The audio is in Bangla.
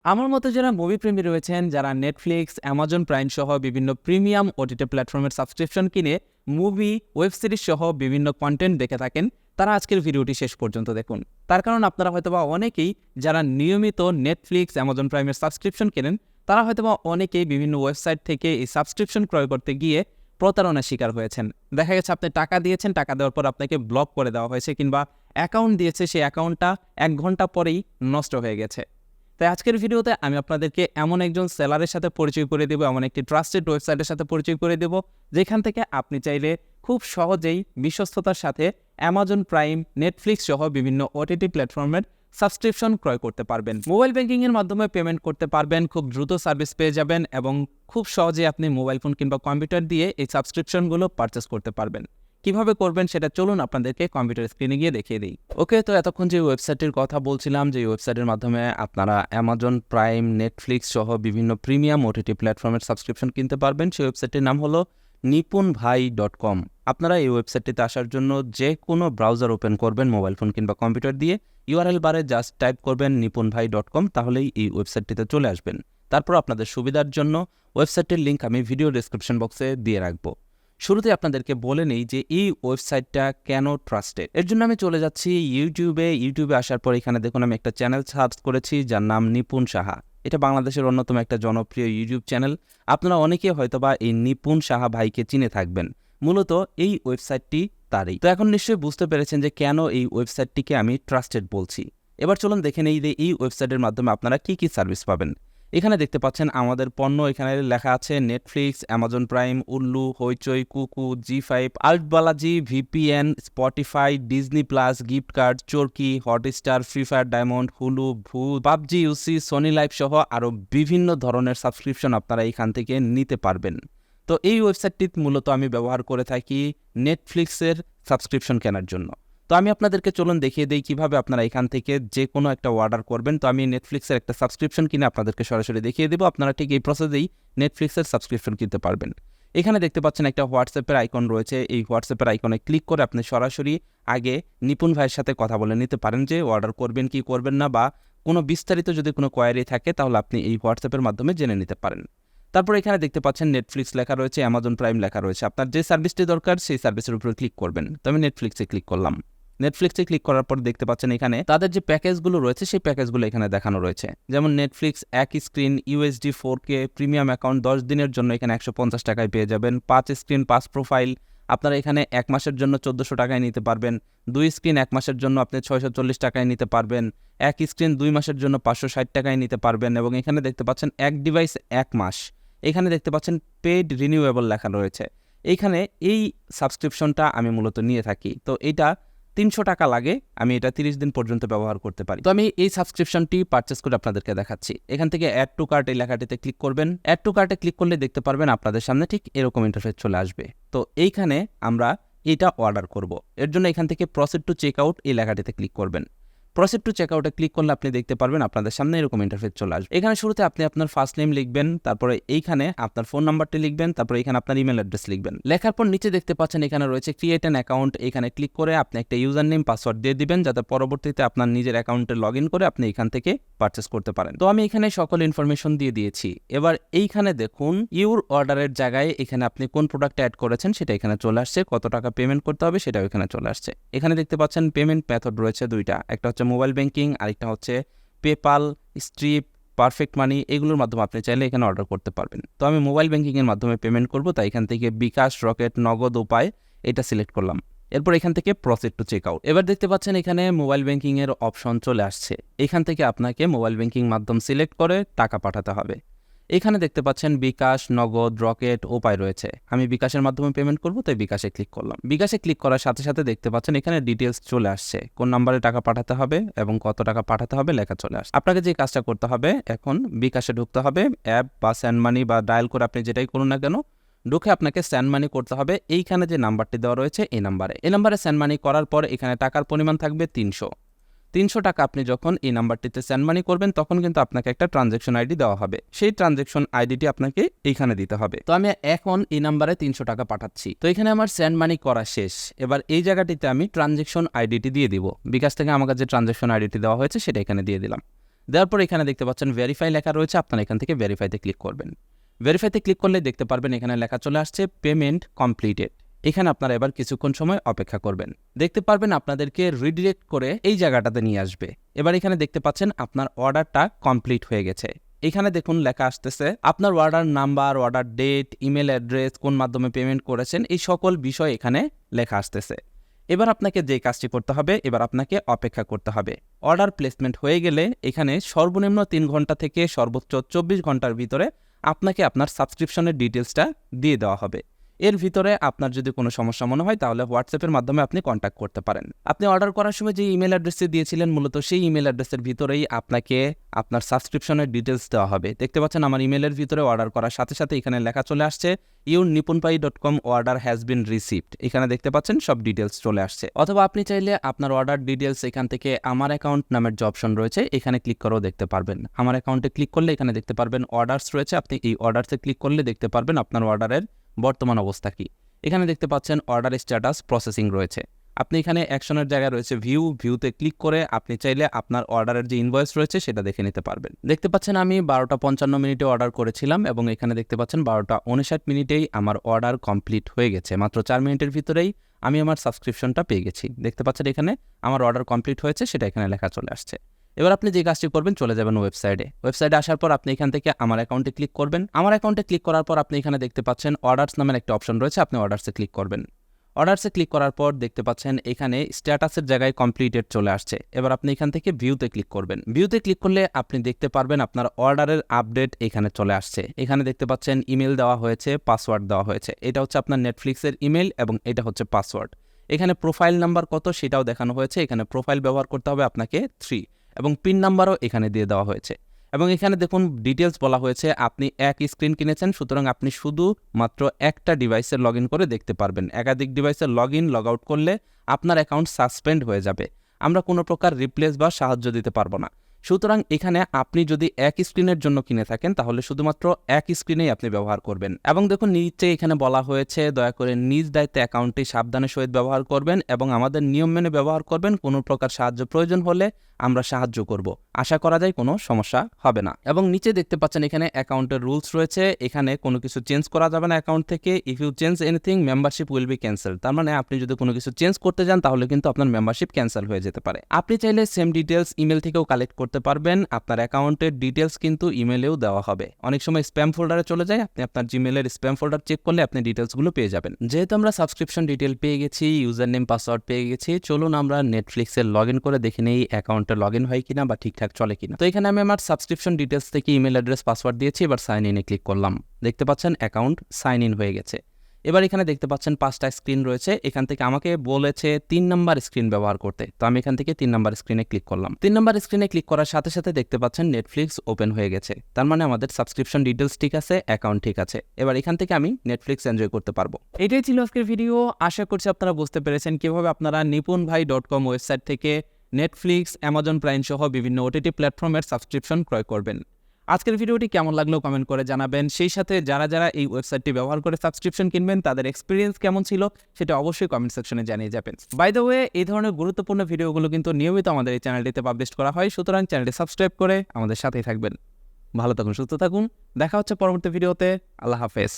আমার মতো যারা মুভি প্রেমী রয়েছেন, যারা নেটফ্লিক্স, অ্যামাজন প্রাইম সহ বিভিন্ন প্রিমিয়াম ওটিটি প্ল্যাটফর্মের সাবস্ক্রিপশন কিনে মুভি, ওয়েব সিরিজ সহ বিভিন্ন কন্টেন্ট দেখে থাকেন, তারা আজকের ভিডিওটি শেষ পর্যন্ত দেখুন। তার কারণ আপনারা হয়তোবা অনেকেই যারা নিয়মিত নেটফ্লিক্স, অ্যামাজন প্রাইমের সাবস্ক্রিপশন কেনেন, তারা হয়তোবা অনেকেই বিভিন্ন ওয়েবসাইট থেকে এই সাবস্ক্রিপশন ক্রয় করতে গিয়ে প্রতারণার শিকার হয়েছেন। দেখা গেছে আপনি টাকা দিয়েছেন, টাকা দেওয়ার পর আপনাকে ব্লক করে দেওয়া হয়েছে, কিংবা অ্যাকাউন্ট দিয়েছে, সেই অ্যাকাউন্টটা 1 ঘন্টা পরেই নষ্ট হয়ে গেছে। তাই আজকের ভিডিওতে আমি আপনাদেরকে এমন একজন সেলারের সাথে পরিচয় করে দেব, এমন একটি ট্রাস্টেড ওয়েবসাইটের সাথে পরিচয় করে দেব, যেখান থেকে আপনি চাইলে খুব সহজেই বিশ্বস্ততার সাথে অ্যামাজন প্রাইম, নেটফ্লিক্স সহ বিভিন্ন ওটিটি প্ল্যাটফর্মের সাবস্ক্রিপশন ক্রয় করতে পারবেন। মোবাইল ব্যাংকিংয়ের মাধ্যমে পেমেন্ট করতে পারবেন, খুব দ্রুত সার্ভিস পেয়ে যাবেন এবং খুব সহজেই আপনি মোবাইল ফোন কিংবা কম্পিউটার দিয়ে এই সাবস্ক্রিপশনগুলো পারচেস করতে পারবেন। কিভাবে করবেন সেটা চলুন আপনাদেরকে কম্পিউটার স্ক্রিনে গিয়ে দেখিয়ে দিই। ওকে, তো এতক্ষণ যে ওয়েবসাইটের কথা বলছিলাম, যে ওয়েবসাইটের মাধ্যমে আপনারা অ্যামাজন প্রাইম, নেটফ্লিক্স সহ বিভিন্ন প্রিমিয়াম ওটিটি প্ল্যাটফর্মের সাবস্ক্রিপশন কিনতে পারবেন, সেই ওয়েবসাইটের নাম হলো nipunbhai.com। আপনারা এই ওয়েবসাইটটিতে আসার জন্য যে কোনো ব্রাউজার ওপেন করবেন মোবাইল ফোন কিংবা কম্পিউটার দিয়ে, ইউআরএল বারে জাস্ট টাইপ করবেন nipunbhai.com, তাহলেই এই ওয়েবসাইটটিতে চলে আসবেন। তারপর আপনাদের সুবিধার জন্য ওয়েবসাইটের লিঙ্ক আমি ভিডিও ডেসক্রিপশন বক্সে দিয়ে রাখবো। শুরুতে আপনাদেরকে বলে নেই যে এই ওয়েবসাইটটা কেন ট্রাস্টেড। এর জন্য আমি চলে যাচ্ছি ইউটিউবে আসার পর এখানে দেখুন আমি একটা চ্যানেল সার্চ করেছি যার নাম নিপুণ সাহা। এটা বাংলাদেশের অন্যতম একটা জনপ্রিয় ইউটিউব চ্যানেল। আপনারা অনেকে হয়তোবা এই নিপুণ সাহা ভাইকে চিনে থাকবেন। মূলত এই ওয়েবসাইটটি তারই। তো এখন নিশ্চয়ই বুঝতে পেরেছেন যে কেন এই ওয়েবসাইটটিকে আমি ট্রাস্টেড বলছি। এবার চলুন দেখে নেই যে এই ওয়েবসাইটের মাধ্যমে আপনারা কি কি সার্ভিস পাবেন। এখানে দেখতে পাচ্ছেন আমাদের পণ্য, এখানে লেখা আছে Netflix, Amazon prime, Ullu, Hoichoi, Kooku, Zee5, ALTBalaji, VPN, Spotify, Disney Plus, gift card, Chorki, Hotstar, Free Fire diamond, Hulu, PUBG, UC, Sony LIV সহ আরও বিভিন্ন ধরনের সাবস্ক্রিপশন আপনারা এখান থেকে নিতে পারবেন। তো এই ওয়েবসাইটটি মূলত আমি ব্যবহার করে থাকি নেটফ্লিক্সের সাবস্ক্রিপশন কেনার জন্য। তো আমি আপনাদেরকে চলুন দেখিয়ে দিই কীভাবে আপনারা এখান থেকে যে কোনো একটা অর্ডার করবেন। তো আমি নেটফ্লিক্সের একটা সাবস্ক্রিপশন কিনে আপনাদেরকে সরাসরি দেখিয়ে দেবো। আপনারা ঠিক এই প্রসেসেই নেটফ্লিক্সের সাবস্ক্রিপশন কিনতে পারবেন। এখানে দেখতে পাচ্ছেন একটা হোয়াটসঅ্যাপের আইকন রয়েছে। এই হোয়াটসঅ্যাপের আইকনে ক্লিক করে আপনি সরাসরি আগে নিপুণ ভাইয়ের সাথে কথা বলে নিতে পারেন যে অর্ডার করবেন কি করবেন না, বা কোনো বিস্তারিত যদি কোনো কোয়ারি থাকে তাহলে আপনি এই হোয়াটসঅ্যাপের মাধ্যমে জেনে নিতে পারেন। তারপর এখানে দেখতে পাচ্ছেন নেটফ্লিক্স লেখা রয়েছে, অ্যামাজন প্রাইম লেখা রয়েছে। আপনার যে সার্ভিসটি দরকার সেই সার্ভিসের উপরে ক্লিক করবেন। তো আমি নেটফ্লিক্সে ক্লিক করলাম। নেটফ্লিক্সে ক্লিক করার পর দেখতে পাচ্ছেন এখানে তাদের যে প্যাকেজগুলো রয়েছে সেই প্যাকেজগুলো এখানে দেখানো রয়েছে। যেমন নেটফ্লিক্স এক screen USD 4K premium account 10 দিনের জন্য এখানে 150 টাকায় পেয়ে যাবেন। 5 স্ক্রিন 5 প্রোফাইল আপনারা এখানে 1 মাসের জন্য 1400 টাকায় নিতে পারবেন। 2 স্ক্রিন 1 মাসের জন্য আপনি 640 টাকায় নিতে পারবেন। 1 স্ক্রিন 2 মাসের জন্য 560 টাকায় নিতে পারবেন। এবং এখানে দেখতে পাচ্ছেন 1 ডিভাইস 1 মাস। এখানে দেখতে পাচ্ছেন পেইড রিনিউয়েবল লেখা রয়েছে। এইখানে এই সাবস্ক্রিপশনটা আমি মূলত নিয়ে থাকি। তো এটা 300 টাকা লাগে, আমি এটা 30 দিন পর্যন্ত ব্যবহার করতে পারি। তো আমি এই সাবস্ক্রিপশনটি পারচেস করে আপনাদেরকে দেখাচ্ছি। এখান থেকে অ্যাড টু কার্ট এই লেখাটিতে ক্লিক করবেন। অ্যাড টু কার্টে ক্লিক করলে দেখতে পারবেন আপনাদের সামনে ঠিক এরকম ইন্টারফেস চলে আসবে। তো এইখানে আমরা এটা অর্ডার করব। এর জন্য এখান থেকে প্রসিড টু চেক আউট এই লেখাটিতে ক্লিক করবেন। প্রসিড টু চেক আউটে ক্লিক করলে আপনি দেখতে পারবেন আপনাদের সামনে এরকম ইন্টারফেস চলে আসবে। এখানে শুরুতে আপনি আপনার ফার্স্ট নেম লিখবেন, তারপরে এইখানে আপনার ফোন নাম্বারটি লিখবেন, তারপরে এখানে আপনার ইমেল অ্যাড্রেস লিখবেন। লেখার পর নিচে দেখতে পাচ্ছেন এখানে রয়েছে ক্রিয়েট অ্যান অ্যাকাউন্ট। এখানে ক্লিক করে আপনি একটা ইউজার নেম পাসওয়ার্ড দিয়ে দিবেন, যাতে পরবর্তীতে আপনার নিজের অ্যাকাউন্টে লগ ইন করে আপনি এখান থেকে পারচেস করতে পারেন। তো আমি এখানে সকল ইনফরমেশন দিয়ে দিয়েছি। এবার এইখানে দেখুন ইউর অর্ডারের জায়গায় এখানে আপনি কোন প্রোডাক্ট অ্যাড করেছেন সেটা এখানে চলে আসছে, কত টাকা পেমেন্ট করতে হবে সেটাও এখানে চলে আসছে। এখানে দেখতে পাচ্ছেন পেমেন্ট মেথড রয়েছে দুইটা, একটা হচ্ছে মোবাইল ব্যাংকিং, আরেকটা হচ্ছে পেপাল, স্ট্রিপ, পারফেক্ট মানি। এগুলোর মাধ্যমে আপনি চাইলে এখানে অর্ডার করতে পারবেন। তো আমি মোবাইল ব্যাংকিংয়ের মাধ্যমে পেমেন্ট করব, তাই এখান থেকে বিকাশ, রকেট, নগদ, উপায় এটা সিলেক্ট করলাম। এরপর এখান থেকে প্রসিড টু চেক আউট। এবার দেখতে পাচ্ছেন এখানে মোবাইল ব্যাংকিংয়ের অপশন চলে আসছে। এখান থেকে আপনাকে মোবাইল ব্যাংকিং মাধ্যম সিলেক্ট করে টাকা পাঠাতে হবে। এখানে দেখতে পাচ্ছেন বিকাশ, নগদ, রকেট, উপায় রয়েছে। আমি বিকাশের মাধ্যমে পেমেন্ট করব, তাই বিকাশে ক্লিক করলাম। বিকাশে ক্লিক করার সাথে সাথে দেখতে পাচ্ছেন এখানে ডিটেলস চলে আসছে, কোন নাম্বারে টাকা পাঠাতে হবে এবং কত টাকা পাঠাতে হবে লেখা চলে আসছে। আপনাকে যে কাজটা করতে হবে, এখন বিকাশে ঢুকতে হবে। অ্যাপ বা স্যান্ড মানি বা ডায়াল করে আপনি যেটাই করুন না কেন, ঢুকে আপনাকে স্যান্ড মানি করতে হবে। এইখানে যে নাম্বারটি দেওয়া রয়েছে এই নাম্বারে স্যান্ড মানি করার পর এখানে টাকার পরিমাণ থাকবে 300 টাকা। আপনি যখন এই নাম্বারটিতে সেন্ড মানি করবেন তখন কিন্তু আপনাকে একটা ট্রানজ্যাকশন আইডি দেওয়া হবে। সেই ট্রানজ্যাকশন আইডিটি আপনাকে এইখানে দিতে হবে। তো আমি এখন এই নাম্বারে 300 টাকা পাঠাচ্ছি। তো এখানে আমার সেন্ড মানি করা শেষ। এবার এই জায়গাটিতে আমি ট্রানজ্যাকশন আইডিটি দিয়ে দিব। বিকাশ থেকে আমাকে যে ট্রানজ্যাকশন আইডিটি দেওয়া হয়েছে সেটা এখানে দিয়ে দিলাম। দেওয়ার পর এখানে দেখতে পাচ্ছেন ভেরিফাই লেখা রয়েছে, আপনারা এখান থেকে ভেরিফাইতে ক্লিক করবেন। ভেরিফাইতে ক্লিক করলে দেখতে পারবেন এখানে লেখা চলে আসছে পেমেন্ট কমপ্লিটেড। এখানে আপনারা এবার কিছুক্ষণ সময় অপেক্ষা করবেন। দেখতে পারবেন আপনাদেরকে রিডিরেক্ট করে এই জায়গাটাতে নিয়ে আসবে। এবার এখানে দেখতে পাচ্ছেন আপনার অর্ডারটা কমপ্লিট হয়ে গেছে। এখানে দেখুন লেখা আসতেছে আপনার order number, order date, email address, কোন মাধ্যমে পেমেন্ট করেছেন, এই সকল বিষয় এখানে লেখা আসতেছে। এবার আপনাকে যে কাজটি করতে হবে, এবার আপনাকে অপেক্ষা করতে হবে। অর্ডার প্লেসমেন্ট হয়ে গেলে এখানে সর্বনিম্ন 3 ঘন্টা থেকে সর্বোচ্চ 24 ঘন্টার ভিতরে আপনাকে আপনার সাবস্ক্রিপশনের ডিটেলসটা দিয়ে দেওয়া হবে। এর ভিতরে আপনার যদি কোনো সমস্যা মনে হয় তাহলে হোয়াটসঅ্যাপের মাধ্যমে আপনি কন্ট্যাক্ট করতে পারেন। আপনি অর্ডার করার সময় যে ইমেল অ্যাড্রেসটি দিয়েছিলেন মূলত সেই ইমেল অ্যাড্রেসের ভিতরেই আপনাকে আপনার সাবস্ক্রিপশনের ডিটেলস দেওয়া হবে। দেখতে পাচ্ছেন আমার ইমেলের ভিতরে অর্ডার করার সাথে সাথে এখানে লেখা চলে আসছে yourniponpai.com order has been received. এখানে দেখতে পাচ্ছেন সব ডিটেলস চলে আসছে। অথবা আপনি চাইলে আপনার অর্ডার ডিটেলস এখান থেকে আমার অ্যাকাউন্ট নামের যে অপশন রয়েছে এখানে ক্লিক করেও দেখতে পারবেন। আমার অ্যাকাউন্টে ক্লিক করলে এখানে দেখতে পারবেন অর্ডারস রয়েছে, আপনি এই অর্ডারসে ক্লিক করলে দেখতে পারবেন আপনার অর্ডারের বর্তমান অবস্থা কি। এখানে দেখতে পাচ্ছেন অর্ডার স্ট্যাটাস প্রসেসিং রয়েছে। আপনি এখানে অ্যাকশনের জায়গায় রয়েছে ভিউতে ক্লিক করে আপনি চাইলে আপনার অর্ডারের যে ইনভয়েস রয়েছে সেটা দেখে নিতে পারবেন। দেখতে পাচ্ছেন আমি 12:55 অর্ডার করেছিলাম এবং এখানে দেখতে পাচ্ছেন 12:59 আমার অর্ডার কমপ্লিট হয়ে গেছে। মাত্র 4 মিনিটের ভিতরেই আমি আমার সাবস্ক্রিপশনটা পেয়ে গেছি। দেখতে পাচ্ছেন এখানে আমার অর্ডার কমপ্লিট হয়েছে, সেটা এখানে লেখা চলে আসছে। এবার আপনি যে কাজটি করবেন, চলে যাবেন ওয়েবসাইটে আসার পর আপনি এখান থেকে আমার অ্যাকাউন্টে ক্লিক করবেন। আমার অ্যাকাউন্টে ক্লিক করার পর আপনি এখানে দেখতে পাচ্ছেন অর্ডারস নামের একটা অপশন রয়েছে, আপনি অর্ডারসে ক্লিক করবেন। অর্ডারসে ক্লিক করার পর দেখতে পাচ্ছেন এখানে স্ট্যাটাসের জায়গায় কমপ্লিটেড চলে আসছে। এবার আপনি এখান থেকে ভিউতে ক্লিক করবেন। ভিউতে ক্লিক করলে আপনি দেখতে পারবেন আপনার অর্ডারের আপডেট এখানে চলে আসছে। এখানে দেখতে পাচ্ছেন ইমেল দেওয়া হয়েছে, পাসওয়ার্ড দেওয়া হয়েছে। এটা হচ্ছে আপনার নেটফ্লিক্সের ইমেল এবং এটা হচ্ছে পাসওয়ার্ড। এখানে প্রোফাইল নাম্বার কত সেটাও দেখানো হয়েছে। এখানে প্রোফাইল ব্যবহার করতে হবে আপনাকে 3 এবং পিন নাম্বারও এখানে দিয়ে দেওয়া হয়েছে। এবং এখানে দেখুন ডিটেলস বলা হয়েছে আপনি এক স্ক্রিন কিনেছেন, সুতরাং আপনি শুধু মাত্র একটা ডিভাইসে লগ ইন করে দেখতে পারবেন। একাধিক ডিভাইসে লগ ইন লগ আউট করলে আপনার অ্যাকাউন্ট সাসপেন্ড হয়ে যাবে। আমরা কোনো প্রকার রিপ্লেস বা সাহায্য দিতে পারবো না। সুতরাং এখানে আপনি যদি এক স্ক্রিনের জন্য কিনে থাকেন তাহলে শুধুমাত্র এক স্ক্রিনেই আপনি ব্যবহার করবেন। এবং দেখুন নিচে এখানে বলা হয়েছে দয়া করে নিজ দায়িত্বে অ্যাকাউন্টটি সাবধানের সহিত ব্যবহার করবেন এবং আমাদের নিয়ম মেনে ব্যবহার করবেন। কোনো প্রকার সাহায্য প্রয়োজন হলে আমরা সাহায্য করব। আশা করা যায় কোনো সমস্যা হবে না। এবং নিচে দেখতে পাচ্ছেন এখানে অ্যাকাউন্টের রুলস রয়েছে। এখানে কোনো কিছু চেঞ্জ করা যাবে না অ্যাকাউন্ট থেকে। If you change anything membership will be cancel. তার মানে আপনি যদি কোনো কিছু চেঞ্জ করতে যান তাহলে কিন্তু আপনার মেম্বারশিপ ক্যান্সেল হয়ে যেতে পারে। আপনি চাইলে সেম ডিটেলস ইমেল থেকেও কালেক্ট করতে পারবেন। আপনার অ্যাকাউন্টের ডিটেলস কিন্তু ইমেলেও দেওয়া হবে। অনেক সময় স্প্যাম ফোল্ডারে চলে যায়, আপনি আপনার জিমেলের স্প্যাম ফোল্ডার চেক করলে আপনি ডিটেলসগুলো পেয়ে যাবেন। যেহেতু আমরা সাবস্ক্রিপশন ডিটেল পেয়ে গেছি, ইউজার নেম পাসওয়ার্ড পেয়ে গেছি, চলুন আমরা নেটফ্লিক্সে লগ ইন করে দেখে নেই অ্যাকাউন্টে লগ ইন হয় কিনা বা ঠিকঠাক চলে কিনা। তো এখানে আমি আমার সাবস্ক্রিপশন ডিটেলস থেকে ইমেল অ্যাড্রেস পাসওয়ার্ড দিয়েছি। এবার সাইন ইনে ক্লিক করলাম। দেখতে পাচ্ছেন অ্যাকাউন্ট সাইন ইন হয়ে গেছে। এবার এখানে দেখতে পাচ্ছেন 5টা স্ক্রিন রয়েছে। এখান থেকে আমাকে বলেছে 3 নাম্বার স্ক্রিন ব্যবহার করতে। তো আমি এখান থেকে 3 নাম্বার স্ক্রিনে ক্লিক করলাম। 3 নাম্বার স্ক্রিনে ক্লিক করার সাথে সাথে দেখতে পাচ্ছেন নেটফ্লিক্স ওপেন হয়ে গেছে। তার মানে আমাদের সাবস্ক্রিপশন ডিটেলস ঠিক আছে, অ্যাকাউন্ট ঠিক আছে। এবার এখান থেকে আমি নেটফ্লিক্স এনজয় করতে পারবো। এটাই ছিল আজকের ভিডিও। আশা করছি আপনারা বুঝতে পেরেছেন কিভাবে আপনারা niponbhai.com ওয়েবসাইট থেকে নেটফ্লিক্স, অ্যামাজন প্রাইম সহ বিভিন্ন ওটিটি প্ল্যাটফর্মের সাবস্ক্রিপশন ক্রয় করবেন। আজকের ভিডিওটি কেমন লাগলো কমেন্ট করে জানাবেন। সেই সাথে যারা এই ওয়েবসাইটটি ব্যবহার করে সাবস্ক্রিপশন কিনবেন তাদের এক্সপিরিয়েন্স কেমন ছিল সেটা অবশ্যই কমেন্ট সেকশনে জানিয়ে যাবেন। বাই দ্য ওয়ে, এই ধরনের গুরুত্বপূর্ণ ভিডিওগুলো কিন্তু নিয়মিত আমাদের এই চ্যানেলটিতে পাবলিশ করা হয়, সুতরাং চ্যানেলটি সাবস্ক্রাইব করে আমাদের সাথেই থাকবেন। ভালো থাকুন, সুস্থ থাকুন, দেখা হচ্ছে পরবর্তী ভিডিওতে। আল্লাহ হাফেজ।